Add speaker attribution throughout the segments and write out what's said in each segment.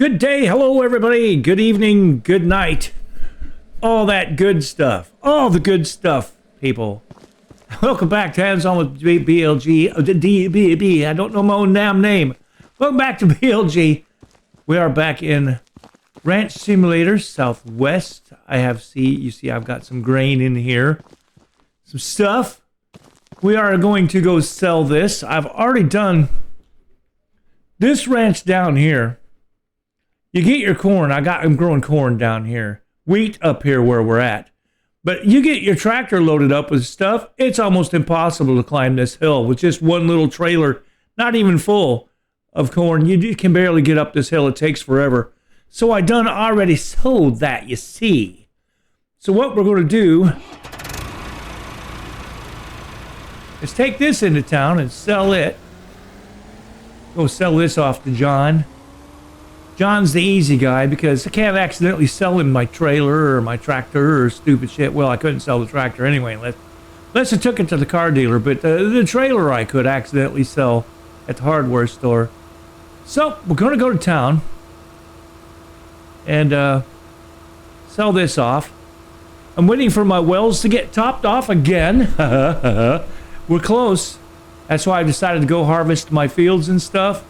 Speaker 1: Good day, hello everybody, good evening, good night. All that good stuff. All the good stuff, people. Welcome back to Hands On with BLG. DBB. I don't know my own damn name. Welcome back to BLG. We are back in Ranch Simulator Southwest. You see I've got some grain in here. Some stuff. We are going to go sell this. I've already done this ranch down here. You get your corn. I'm growing corn down here. Wheat up here where we're at. But you get your tractor loaded up with stuff, it's almost impossible to climb this hill with just one little trailer, not even full of corn. You can barely get up this hill. It takes forever. So I done already sold that, you see. So what we're going to do is take this into town and sell it. Go sell this off to John. John's the easy guy because I can't accidentally sell him my trailer or my tractor or stupid shit. Well, I couldn't sell the tractor anyway unless I took it to the car dealer. But the trailer I could accidentally sell at the hardware store. So we're going to go to town and sell this off. I'm waiting for my wells to get topped off again. We're close. That's why I decided to go harvest my fields and stuff.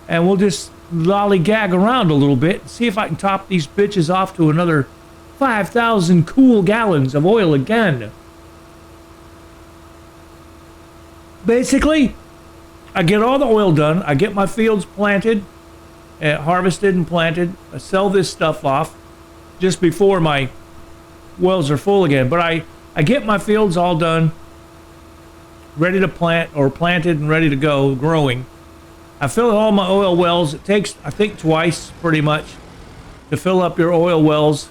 Speaker 1: And we'll just lollygag around a little bit and see if I can top these bitches off to another 5,000 cool gallons of oil again. Basically, I get all the oil done. I get my fields planted, harvested and planted. I sell this stuff off just before my wells are full again. But I get my fields all done, ready to plant or planted and ready to go, growing. I fill all my oil wells. It takes, I think, twice pretty much to fill up your oil wells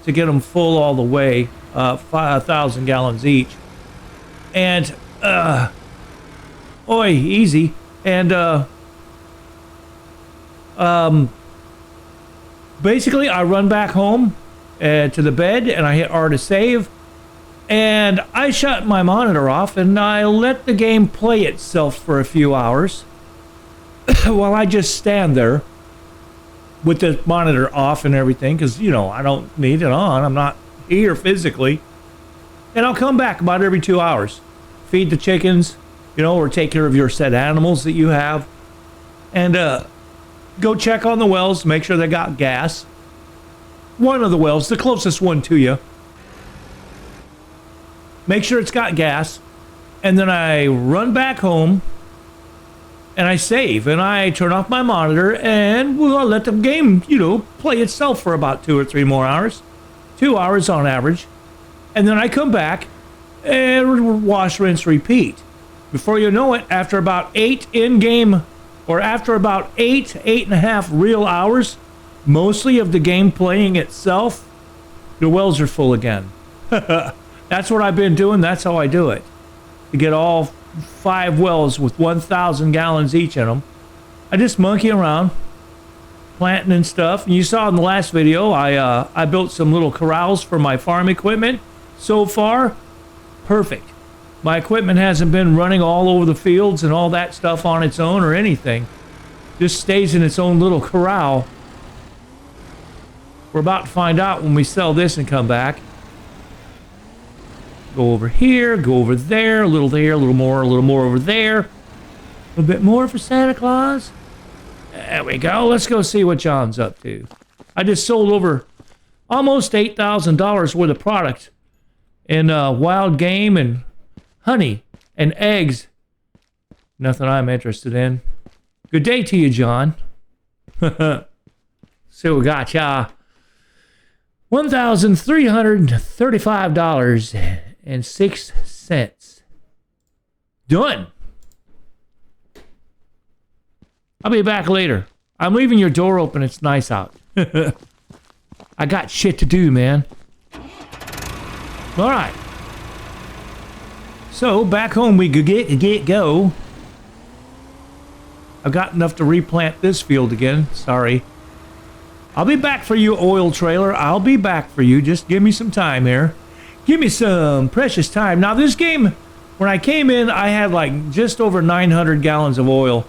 Speaker 1: to get them full all the way, 5,000 gallons each. And, easy. And, basically, I run back home to the bed and I hit R to save. And I shut my monitor off and I let the game play itself for a few hours. While I just stand there with the monitor off and everything, because, I don't need it on. I'm not here physically. And I'll come back about every 2 hours. Feed the chickens, or take care of your said animals that you have. And go check on the wells, make sure they got gas. One of the wells, the closest one to you. Make sure it's got gas. And then I run back home. And I save, and I turn off my monitor, and we'll let the game, play itself for about 2 or 3 more hours. 2 hours on average. And then I come back, and wash, rinse, repeat. Before you know it, after about 8 in-game, or after about 8.5 real hours, mostly of the game playing itself, the wells are full again. That's what I've been doing, that's how I do it. To get all 5 wells with 1,000 gallons each in them. I just monkey around, planting and stuff. And you saw in the last video, I built some little corrals for my farm equipment. So far, perfect. My equipment hasn't been running all over the fields and all that stuff on its own or anything. Just stays in its own little corral. We're about to find out when we sell this and come back. Go over here, go over there, a little more over there. A little bit more for Santa Claus. There we go. Let's go see what John's up to. I just sold over almost $8,000 worth of product in wild game and honey and eggs. Nothing I'm interested in. Good day to you, John. So we got ya. $1,335.06. Done. I'll be back later. I'm leaving your door open. It's nice out. I got shit to do, man. All right. So back home we could go. I've got enough to replant this field again. Sorry. I'll be back for you, oil trailer. I'll be back for you. Just give me some time here. Give me some precious time. Now this game, when I came in, I had like just over 900 gallons of oil.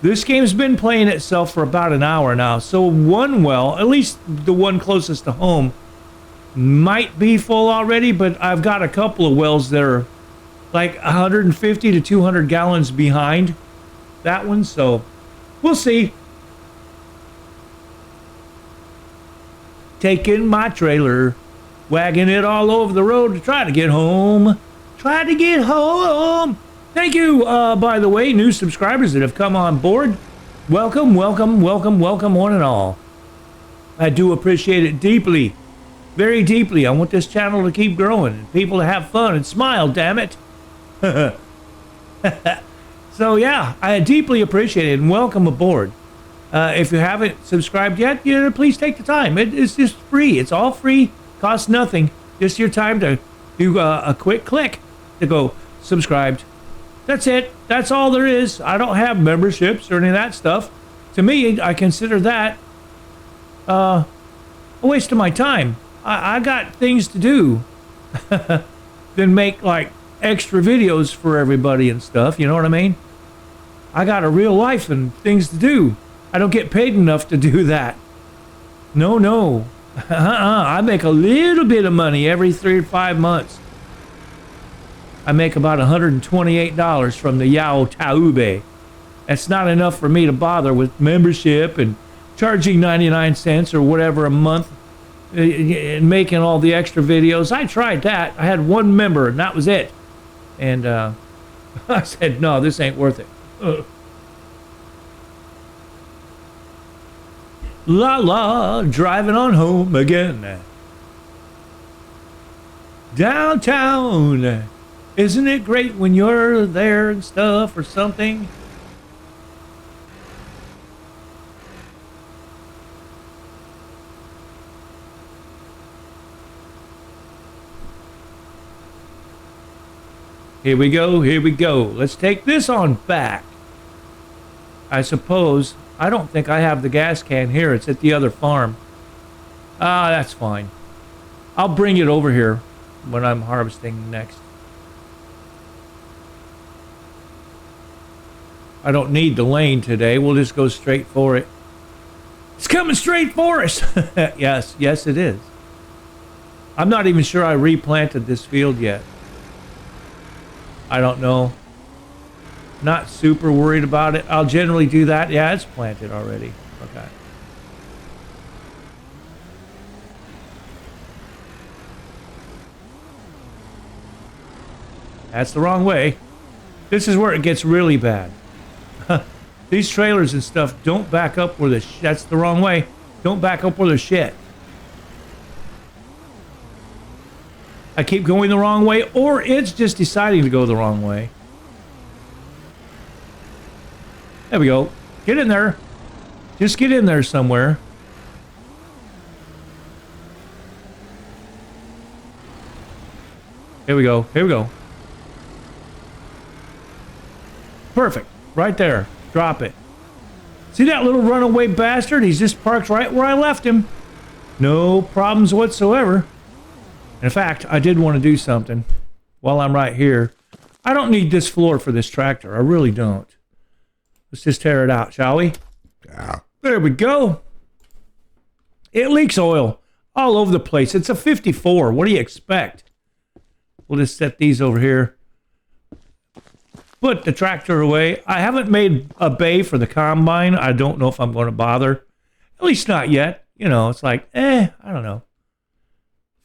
Speaker 1: This game's been playing itself for about an hour now, so one well, at least the one closest to home, might be full already, but I've got a couple of wells that are like 150 to 200 gallons behind that one, so we'll see. Taking my trailer, wagging it all over the road to try to get home. Try to get home. Thank you, by the way, new subscribers that have come on board. Welcome, welcome, welcome, welcome, one and all. I do appreciate it deeply, very deeply. I want this channel to keep growing and people to have fun and smile, damn it. So, yeah, I deeply appreciate it and welcome aboard. If you haven't subscribed yet, please take the time. It's just free. It's all free, costs nothing. Just your time to do a quick click to go subscribed. That's it. That's all there is. I don't have memberships or any of that stuff. To me, I consider that a waste of my time. I got things to do than make like extra videos for everybody and stuff. You know what I mean? I got a real life and things to do. I don't get paid enough to do that. No. I make a little bit of money every 3 to 5 months. I make about $128 from the YouTube. That's not enough for me to bother with membership and charging 99 cents or whatever a month and making all the extra videos. I tried that. I had one member and that was it. And I said, no, this ain't worth it. La la, driving on home again. Downtown. Isn't it great when you're there and stuff or something? Here we go, here we go. Let's take this on back. I suppose. I don't think I have the gas can here. It's at the other farm. That's fine. I'll bring it over here when I'm harvesting next. I don't need the lane today. We'll just go straight for it. It's coming straight for us. Yes, it is. I'm not even sure I replanted this field yet. I don't know. Not super worried about it. I'll generally do that. Yeah, it's planted already. Okay. That's the wrong way. This is where it gets really bad. These trailers and stuff don't back up where that's the wrong way. Don't back up where there's shit. I keep going the wrong way, or it's just deciding to go the wrong way. There we go. Get in there. Just get in there somewhere. Here we go. Here we go. Perfect. Right there. Drop it. See that little runaway bastard? He's just parked right where I left him. No problems whatsoever. In fact, I did want to do something while I'm right here. I don't need this floor for this tractor. I really don't. Let's just tear it out, shall we? Yeah. There we go. It leaks oil all over the place. It's a 54. What do you expect? We'll just set these over here. Put the tractor away. I haven't made a bay for the combine. I don't know if I'm going to bother. At least not yet. You know, it's like, I don't know.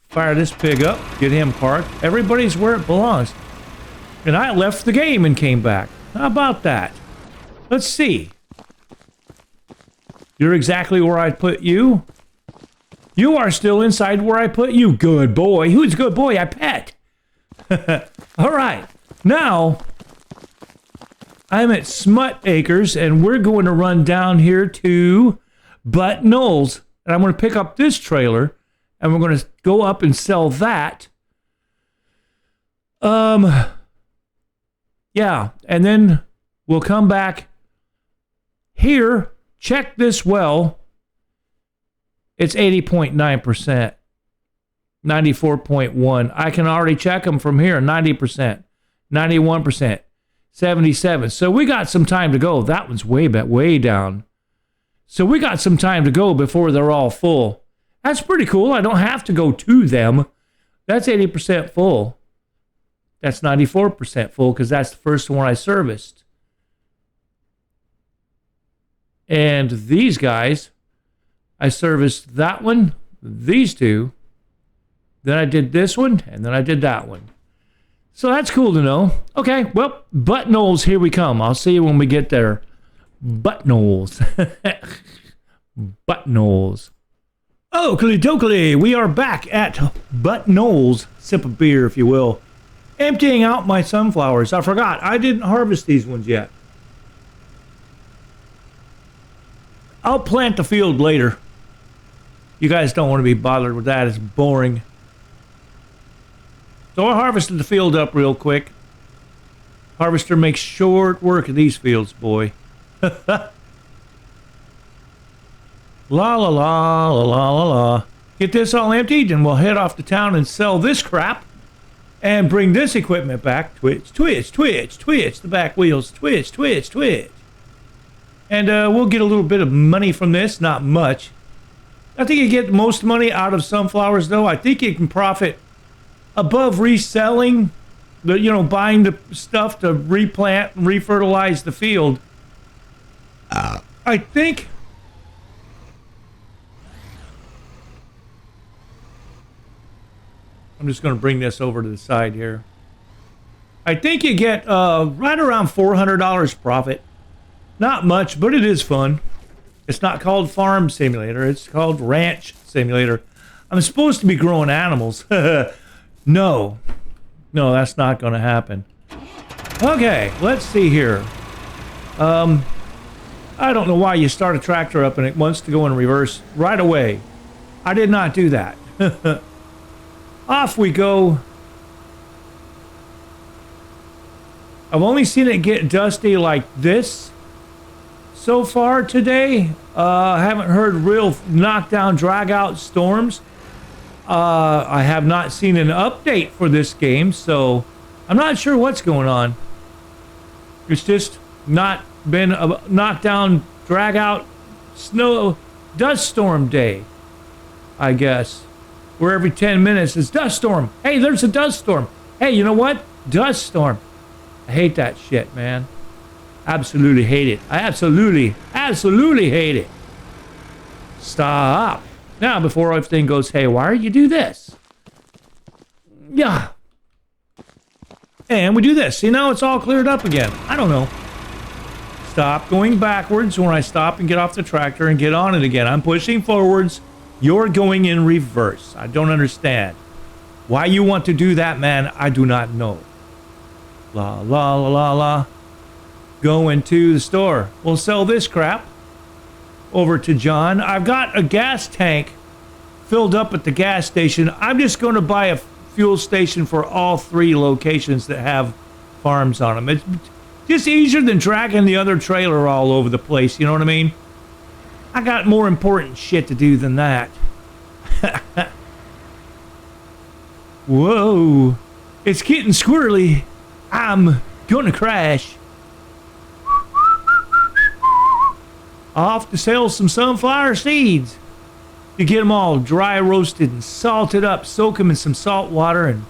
Speaker 1: Fire this pig up. Get him parked. Everybody's where it belongs. And I left the game and came back. How about that? Let's see. You're exactly where I put you. You are still inside where I put you. Good boy. Who's good boy? I pet. All right. Now, I'm at Smut Acres, and we're going to run down here to Butt Knolls. And I'm going to pick up this trailer, and we're going to go up and sell that. Yeah. And then we'll come back here. Check this well. It's 80.9%. 94.1. I can already check them from here. 90%. 91%. 77. So we got some time to go. That one's way down. So we got some time to go before they're all full. That's pretty cool. I don't have to go to them. That's 80% full. That's 94% full because that's the first one I serviced. And these guys, I serviced that one, these two. Then I did this one, and then I did that one. So that's cool to know. Okay, well, Butt Knolls, here we come. I'll see you when we get there. Butt Knolls. Butt Knolls. Oakley dokley, we are back at Butt Knolls. Sip of beer, if you will. Emptying out my sunflowers. I forgot, I didn't harvest these ones yet. I'll plant the field later. You guys don't want to be bothered with that. It's boring. So I harvested the field up real quick. Harvester makes short work of these fields, boy. La la la la la la la. Get this all emptied and we'll head off to town and sell this crap and bring this equipment back. Twitch, twitch, twitch, twitch. The back wheels. Twitch, twitch, twitch. And we'll get a little bit of money from this. Not much. I think you get most money out of sunflowers, though. I think you can profit above reselling, buying the stuff to replant and refertilize the field. I think I'm just going to bring this over to the side here. I think you get right around $400 profit. Not much, but it is fun. It's not called Farm Simulator. It's called Ranch Simulator. I'm supposed to be growing animals. No, that's not going to happen. Okay, let's see here. I don't know why you start a tractor up and it wants to go in reverse right away. I did not do that. Off we go. I've only seen it get dusty like this so far today. I haven't heard real knockdown, drag out storms. I have not seen an update for this game, so I'm not sure what's going on. It's just not been a knockdown, drag out, snow, dust storm day, I guess. Where every 10 minutes is dust storm. Hey, there's a dust storm. Hey, you know what? Dust storm. I hate that shit, man. Absolutely hate it. I absolutely hate it. Stop. Now, before everything goes haywire, you do this. Yeah. And we do this. See, now it's all cleared up again. I don't know. Stop going backwards when I stop and get off the tractor and get on it again. I'm pushing forwards. You're going in reverse. I don't understand. Why you want to do that, man, I do not know. La, la, la, la, la. Going to the store. We'll sell this crap over to John. I've got a gas tank filled up at the gas station. I'm just going to buy a fuel station for all 3 locations that have farms on them. It's just easier than dragging the other trailer all over the place, you know what I mean? I got more important shit to do than that. Whoa. It's getting squirrely. I'm gonna crash. Off to sell some sunflower seeds. You get them all dry roasted and salted up. Soak them in some salt water and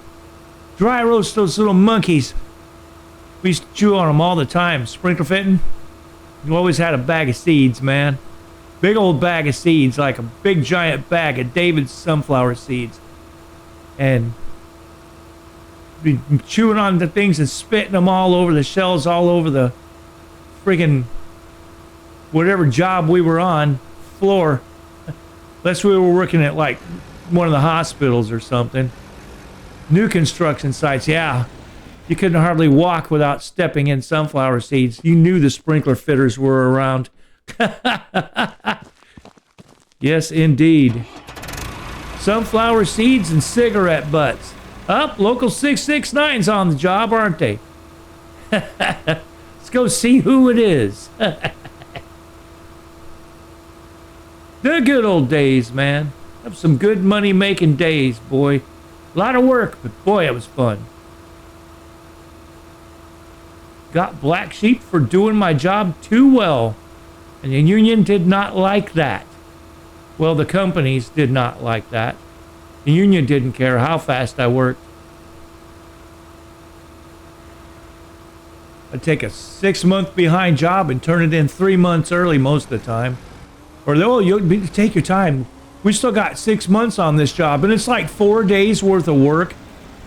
Speaker 1: dry roast those little monkeys. We used to chew on them all the time. Sprinkler fitting. You always had a bag of seeds, man. Big old bag of seeds, like a big giant bag of David's sunflower seeds. And be chewing on the things and spitting them all over the shells, all over the friggin' whatever job we were on, floor. Unless we were working at like one of the hospitals or something. New construction sites, yeah. You couldn't hardly walk without stepping in sunflower seeds. You knew the sprinkler fitters were around. Yes, indeed. Sunflower seeds and cigarette butts. Up, local 669's on the job, aren't they? Let's go see who it is. The good old days, man. Have some good money-making days, boy. A lot of work, but boy, it was fun. got black sheep for doing my job too well. And the union did not like that. Well, the companies did not like that. The union didn't care how fast I worked. I'd take a 6-month behind job and turn it in 3 months early most of the time. Or, oh, you take your time. We still got 6 months on this job, and it's like 4 days worth of work.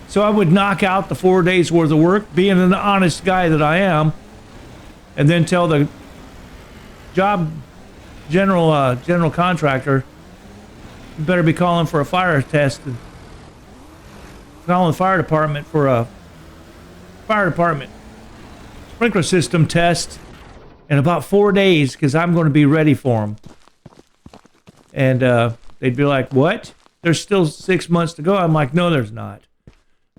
Speaker 1: So I would knock out the 4 days worth of work, being an honest guy that I am, and then tell the job general contractor, you better be calling for a fire test and calling the fire department for a fire department sprinkler system test in about 4 days, because I'm going to be ready for them. And they'd be like, what? There's still 6 months to go. I'm like, no, there's not.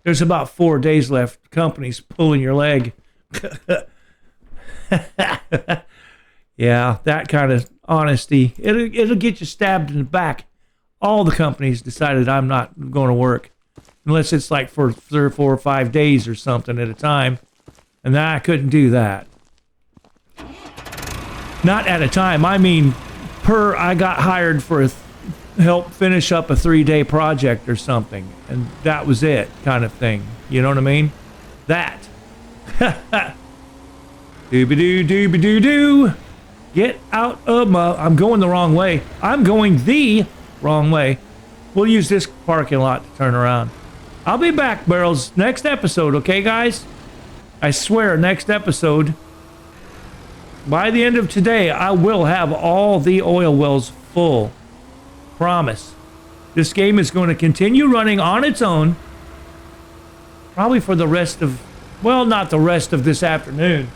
Speaker 1: There's about 4 days left. Company's pulling your leg. Yeah, that kind of honesty. It'll get you stabbed in the back. All the companies decided I'm not going to work unless it's like for 3 or 4 or 5 days or something at a time. And I couldn't do that. Not at a time. I mean, I got hired for help finish up a 3-day project or something, and that was it, kind of thing. You know what I mean? That. Doobie-doo, doobie-doo-doo. Get out of my... I'm going the wrong way. I'm going the wrong way. We'll use this parking lot to turn around. I'll be back, Barrels, next episode, okay, guys? I swear, next episode. By the end of today, I will have all the oil wells full. Promise. This game is going to continue running on its own. Probably for the rest of... Well, not the rest of this afternoon.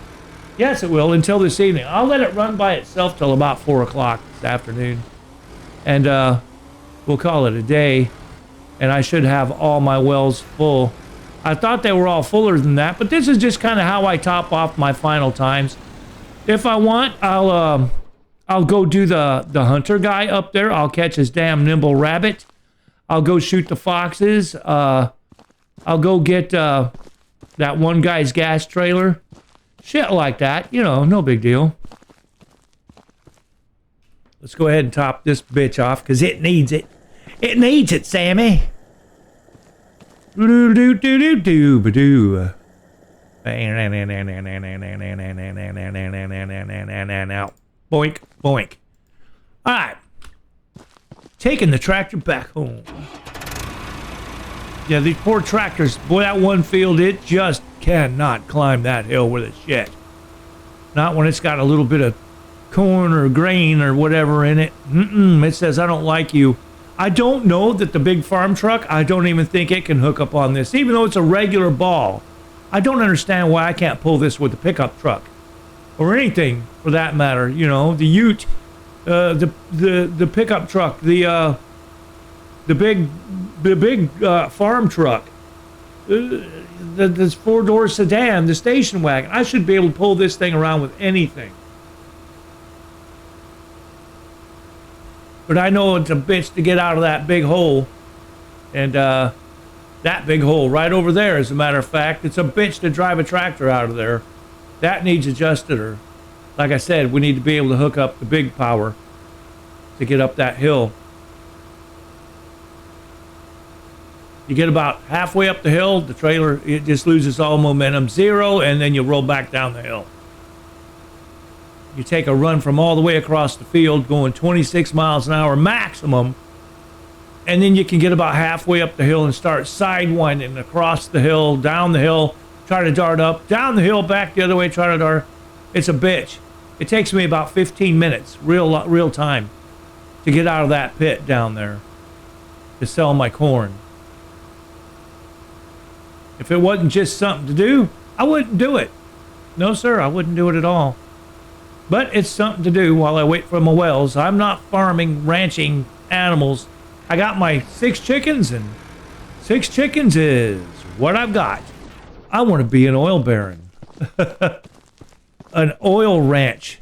Speaker 1: Yes, it will, until this evening. I'll let it run by itself till about 4 o'clock this afternoon. And we'll call it a day. And I should have all my wells full. I thought they were all fuller than that, but this is just kind of how I top off my final times. If I want, I'll go do the hunter guy up there. I'll catch his damn nimble rabbit. I'll go shoot the foxes. I'll go get that one guy's gas trailer. Shit like that, you know, no big deal. Let's go ahead and top this bitch off, because it needs it. It needs it, Sammy. Do-do-do-do-do-do-do. Boink, boink. All right. Taking the tractor back home. Yeah, these poor tractors. Boy, that one field, it just cannot climb that hill with a shit. Not when it's got a little bit of corn or grain or whatever in it. It says, I don't like you. I don't know that the big farm truck, I don't even think it can hook up on this, even though it's a regular ball. I don't understand why I can't pull this with the pickup truck. Or anything, for that matter. You know, the ute, the pickup truck, the big farm truck, this 4-door sedan, the station wagon. I should be able to pull this thing around with anything. But I know it's a bitch to get out of that big hole. And that big hole right over there, as a matter of fact, it's a bitch to drive a tractor out of there. That needs adjusted, or like I said, we need to be able to hook up the big power to get up that hill. You get about halfway up the hill, the trailer, it just loses all momentum, 0, and then you roll back down the hill. You take a run from all the way across the field, going 26 miles an hour maximum, and then you can get about halfway up the hill and start sidewinding across the hill, down the hill, try to dart up, down the hill, back the other way, try to dart. It's a bitch. It takes me about 15 minutes, real time, to get out of that pit down there to sell my corn. If it wasn't just something to do, I wouldn't do it. No, sir, I wouldn't do it at all. But it's something to do while I wait for my wells. I'm not farming, ranching animals. I got my 6 chickens, and 6 chickens is what I've got. I want to be an oil baron. An oil ranch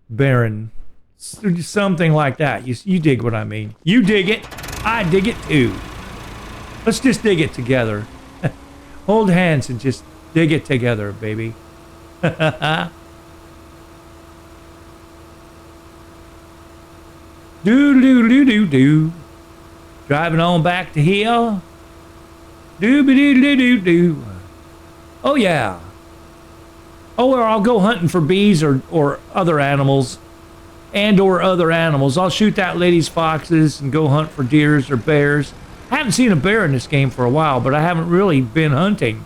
Speaker 1: baron. Something like that. You dig what I mean. You dig it. I dig it too. Let's just dig it together. Hold hands and just dig it together, baby. Do do do do do. Driving on back to here. Do do do do do. Oh yeah. Oh, or I'll go hunting for bees or other animals, or other animals. I'll shoot that lady's foxes and go hunt for deers or bears. I haven't seen a bear in this game for a while, but I haven't really been hunting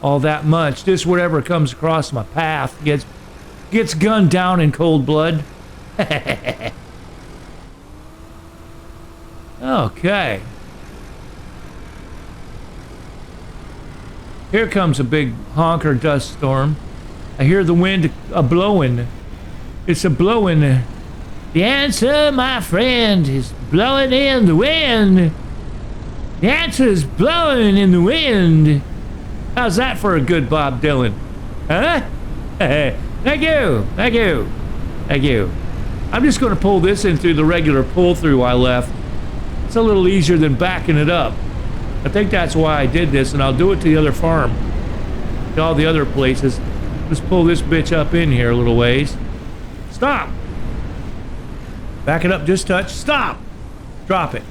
Speaker 1: all that much. Just whatever comes across my path gets gunned down in cold blood. Okay. Here comes a big honker dust storm. I hear the wind a-blowing. It's a-blowing. The answer, my friend, is blowing in the wind. The answer is blowing in the wind. How's that for a good Bob Dylan? Huh? Thank you. Thank you. Thank you. I'm just going to pull this in through the regular pull-through I left. It's a little easier than backing it up. I think that's why I did this, and I'll do it to the other farm. To all the other places. Let's pull this bitch up in here a little ways. Stop! Back it up, just touch. Stop! Drop it.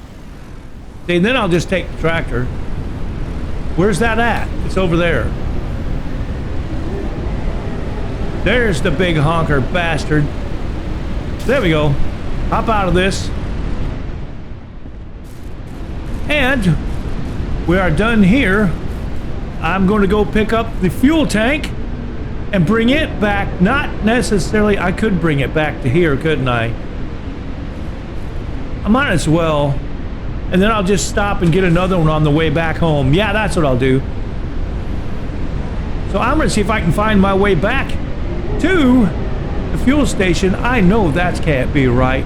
Speaker 1: See, and then I'll just take the tractor. Where's that at? It's over there. There's the big honker bastard. There we go. Hop out of this. And we are done here. I'm going to go pick up the fuel tank and bring it back. Not necessarily, I could bring it back to here, couldn't I? I might as well. And then I'll just stop and get another one on the way back home. Yeah, that's what I'll do. So I'm going to see if I can find my way back to the fuel station. I know that can't be right.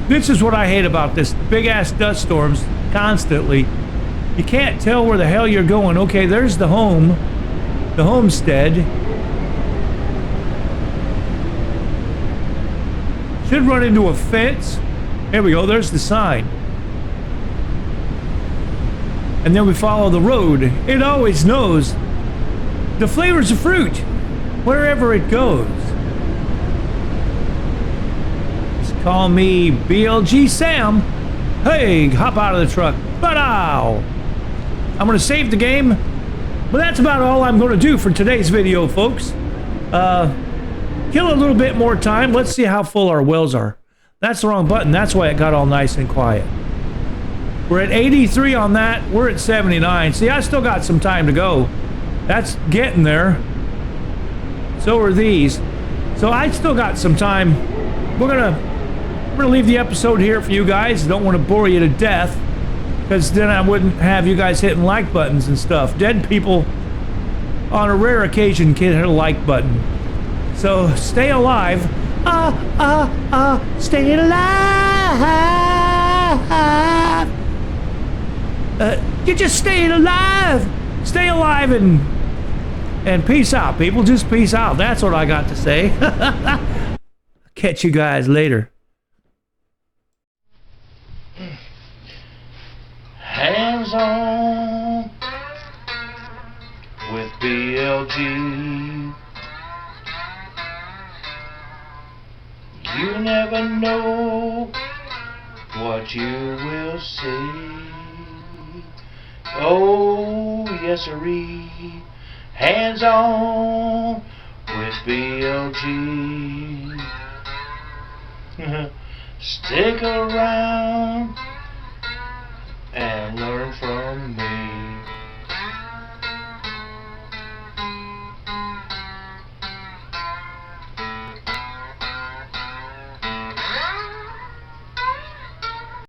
Speaker 1: This is what I hate about this big-ass dust storms constantly. You can't tell where the hell you're going. Okay, there's the home. The homestead. Should run into a fence. There we go, there's the sign. And then we follow the road. It always knows the flavors of fruit wherever it goes. Call me BLG Sam. Hey, hop out of the truck. But-ow! I'm going to save the game. But that's about all I'm going to do for today's video, folks. Kill a little bit more time. Let's see how full our wells are. That's the wrong button. That's why it got all nice and quiet. We're at 83 on that. We're at 79. See, I still got some time to go. That's getting there. So are these. So I still got some time. We're gonna leave the episode here for you guys. Don't want to bore you to death, because then I wouldn't have you guys hitting like buttons and stuff. Dead people, on a rare occasion, can hit a like button. So stay alive. Stay alive. You're just staying alive. Stay alive and peace out, people. Just peace out. That's what I got to say. Catch you guys later.
Speaker 2: Hands on with BLG. You never know what you will see. Oh, yes sirree. Hands on with BLG. Stick around and learn from me.